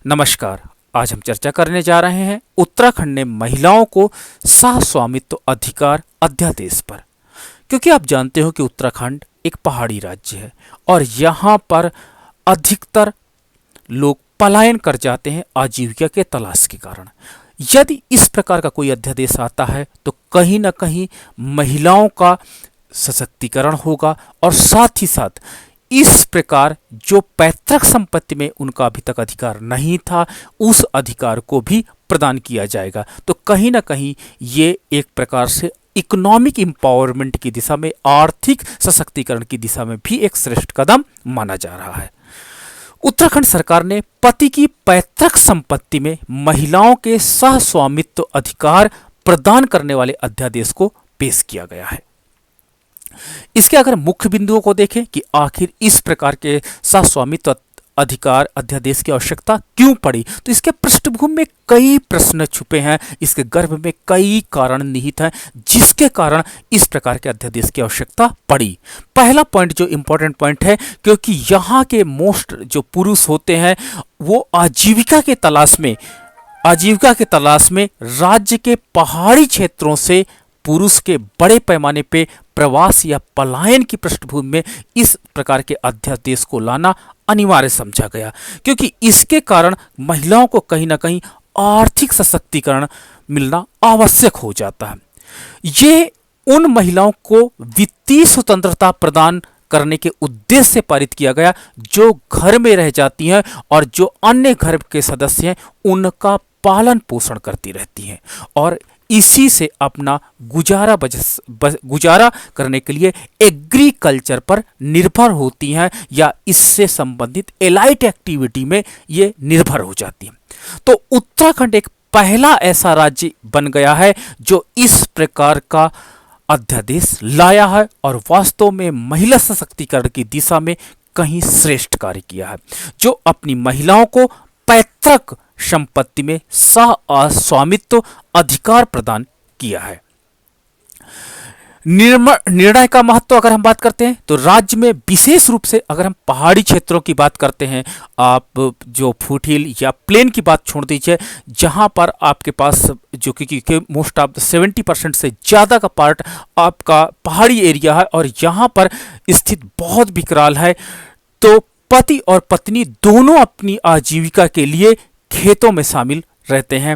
नमस्कार। आज हम चर्चा करने जा रहे हैं उत्तराखंड ने महिलाओं को सह-स्वामित्व अधिकार अध्यादेश पर। क्योंकि आप जानते हो कि उत्तराखंड एक पहाड़ी राज्य है और यहाँ पर अधिकतर लोग पलायन कर जाते हैं आजीविका के तलाश के कारण। यदि इस प्रकार का कोई अध्यादेश आता है तो कहीं ना कहीं महिलाओं का सशक्तिकरण होगा और साथ ही साथ इस प्रकार जो पैतृक संपत्ति में उनका अभी तक अधिकार नहीं था उस अधिकार को भी प्रदान किया जाएगा। तो कहीं ना कहीं ये एक प्रकार से इकोनॉमिक एम्पावरमेंट की दिशा में, आर्थिक सशक्तिकरण की दिशा में भी एक श्रेष्ठ कदम माना जा रहा है। उत्तराखंड सरकार ने पति की पैतृक संपत्ति में महिलाओं के सह स्वामित्व अधिकार प्रदान करने वाले अध्यादेश को पेश किया गया है। इसके अगर मुख्य बिंदुओं को देखें कि आखिर इस प्रकार के सह स्वामित्व अधिकार अध्यादेश की आवश्यकता क्यों पड़ी, तो इसके पृष्ठभूमि में कई प्रश्न छुपे हैं, इसके गर्भ में कई कारण निहित हैं जिसके कारण इस प्रकार के अध्यादेश की आवश्यकता पड़ी। पहला पॉइंट जो इंपॉर्टेंट पॉइंट है, क्योंकि यहाँ के मोस्ट जो पुरुष होते हैं वो आजीविका के तलाश में राज्य के पहाड़ी क्षेत्रों से पुरुष के बड़े पैमाने पे प्रवास या पलायन की पृष्ठभूमि में इस प्रकार के अध्यादेश को लाना अनिवार्य समझा गया, क्योंकि इसके कारण महिलाओं को कहीं ना कहीं आर्थिक सशक्तिकरण मिलना आवश्यक हो जाता है। ये उन महिलाओं को वित्तीय स्वतंत्रता प्रदान करने के उद्देश्य से पारित किया गया जो घर में रह जाती हैं और जो अन्य घर के सदस्य हैं उनका पालन पोषण करती रहती हैं और इसी से अपना गुजारा करने के लिए एग्रीकल्चर पर निर्भर होती हैं या इससे संबंधित एलाइट एक्टिविटी में ये निर्भर हो जाती हैं। तो उत्तराखंड एक पहला ऐसा राज्य बन गया है जो इस प्रकार का अध्यादेश लाया है और वास्तव में महिला सशक्तिकरण की दिशा में कहीं श्रेष्ठ कार्य किया है, जो अपनी महिलाओं को पैतृक संपत्ति में स्वामित्व अधिकार प्रदान किया है। निर्णय का महत्व अगर हम बात करते हैं तो राज्य में विशेष रूप से अगर हम पहाड़ी क्षेत्रों की बात करते हैं, आप जो फुटहिल या प्लेन की बात छोड़ दीजिए, जहां पर आपके पास जो कि मोस्ट ऑफ 70% से ज़्यादा का पार्ट आपका पहाड़ी एरिया है और यहाँ पर स्थित बहुत विकराल है, तो पति और पत्नी दोनों अपनी आजीविका के लिए खेतों में शामिल रहते हैं।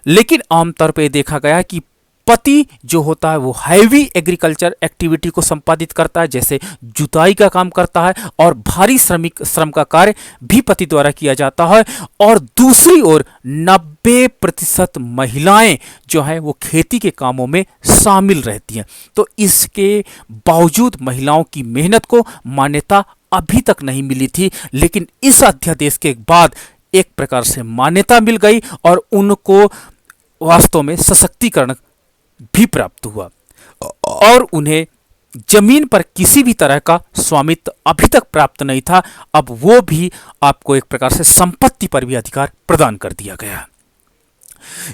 लेकिन आमतौर पर देखा गया कि पति जो होता है वो हैवी एग्रीकल्चर एक्टिविटी को संपादित करता है, जैसे जुताई का काम करता है और भारी श्रम का कार्य भी पति द्वारा किया जाता है, और दूसरी ओर 90% महिलाएं जो हैं वो खेती के कामों में शामिल रहती हैं। तो इसके बावजूद महिलाओं की मेहनत को मान्यता अभी तक नहीं मिली थी, लेकिन इस अध्यादेश के बाद एक प्रकार से मान्यता मिल गई और उनको वास्तव में सशक्तिकरण भी प्राप्त हुआ और उन्हें जमीन पर किसी भी तरह का स्वामित्व अभी तक प्राप्त नहीं था। अब वो भी आपको एक प्रकार से संपत्ति पर भी अधिकार प्रदान कर दिया गया।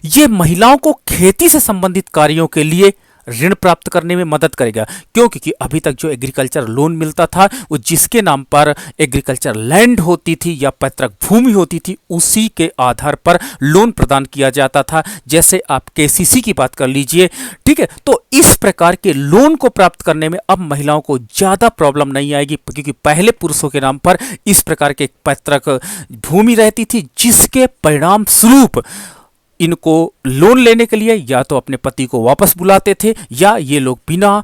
ये महिलाओं को खेती से संबंधित कार्यों के लिए ऋण प्राप्त करने में मदद करेगा, क्योंकि अभी तक जो एग्रीकल्चर लोन मिलता था वो जिसके नाम पर एग्रीकल्चर लैंड होती थी या पैतृक भूमि होती थी उसी के आधार पर लोन प्रदान किया जाता था। जैसे आप केसीसी की बात कर लीजिए, ठीक है। तो इस प्रकार के लोन को प्राप्त करने में अब महिलाओं को ज़्यादा प्रॉब्लम नहीं आएगी, क्योंकि पहले पुरुषों के नाम पर इस प्रकार के पैतृक भूमि रहती थी, जिसके परिणाम स्वरूप इनको लोन लेने के लिए या तो अपने पति को वापस बुलाते थे या ये लोग बिना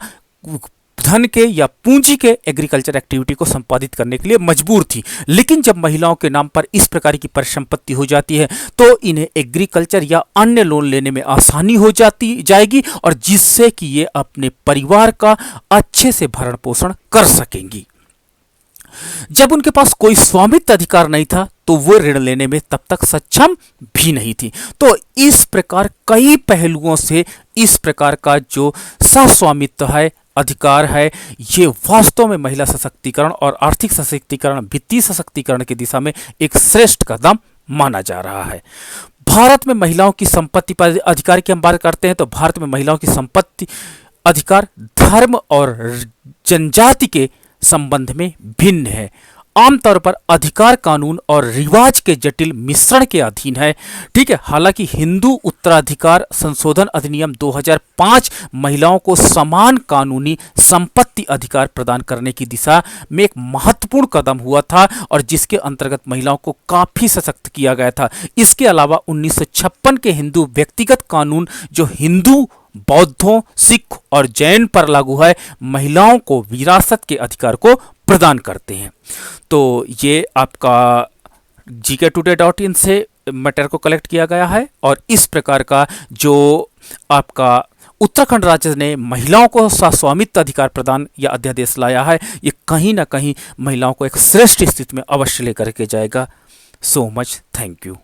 धन के या पूंजी के एग्रीकल्चर एक्टिविटी को संपादित करने के लिए मजबूर थी। लेकिन जब महिलाओं के नाम पर इस प्रकार की परिसंपत्ति हो जाती है तो इन्हें एग्रीकल्चर या अन्य लोन लेने में आसानी हो जाएगी और जिससे कि ये अपने परिवार का अच्छे से भरण पोषण कर सकेंगी। जब उनके पास कोई स्वामित्व अधिकार नहीं था तो वो ऋण लेने में तब तक सक्षम भी नहीं थी। तो इस प्रकार कई पहलुओं से इस प्रकार का जो सहस्वामित्व है, अधिकार है, ये वास्तव में महिला सशक्तिकरण और आर्थिक सशक्तिकरण, वित्तीय सशक्तिकरण की दिशा में एक श्रेष्ठ कदम माना जा रहा है। भारत में महिलाओं की संपत्ति पर अधिकार की हम बात करते हैं तो भारत में महिलाओं की संपत्ति अधिकार धर्म और जनजाति के संबंध में भिन्न है। आमतौर पर अधिकार कानून और रिवाज के जटिल मिश्रण के अधीन है। ठीक है, हालांकि हिंदू उत्तराधिकार संशोधन अधिनियम 2005 महिलाओं को समान कानूनी संपत्ति अधिकार प्रदान करने की दिशा में एक महत्वपूर्ण कदम हुआ था और जिसके अंतर्गत महिलाओं को काफी सशक्त किया गया था। इसके अलावा 1956 के हिंदू व्यक्तिगत कानून जो हिंदू, बौद्धों, सिख और जैन पर लागू है, महिलाओं को विरासत के अधिकार को प्रदान करते हैं। तो ये आपका gk-today.in से मैटर को कलेक्ट किया गया है और इस प्रकार का जो आपका उत्तराखंड राज्य ने महिलाओं को स्वामित्व अधिकार प्रदान या अध्यादेश लाया है, ये कहीं ना कहीं महिलाओं को एक श्रेष्ठ स्थिति में अवश्य लेकर के जाएगा। So much, thank you.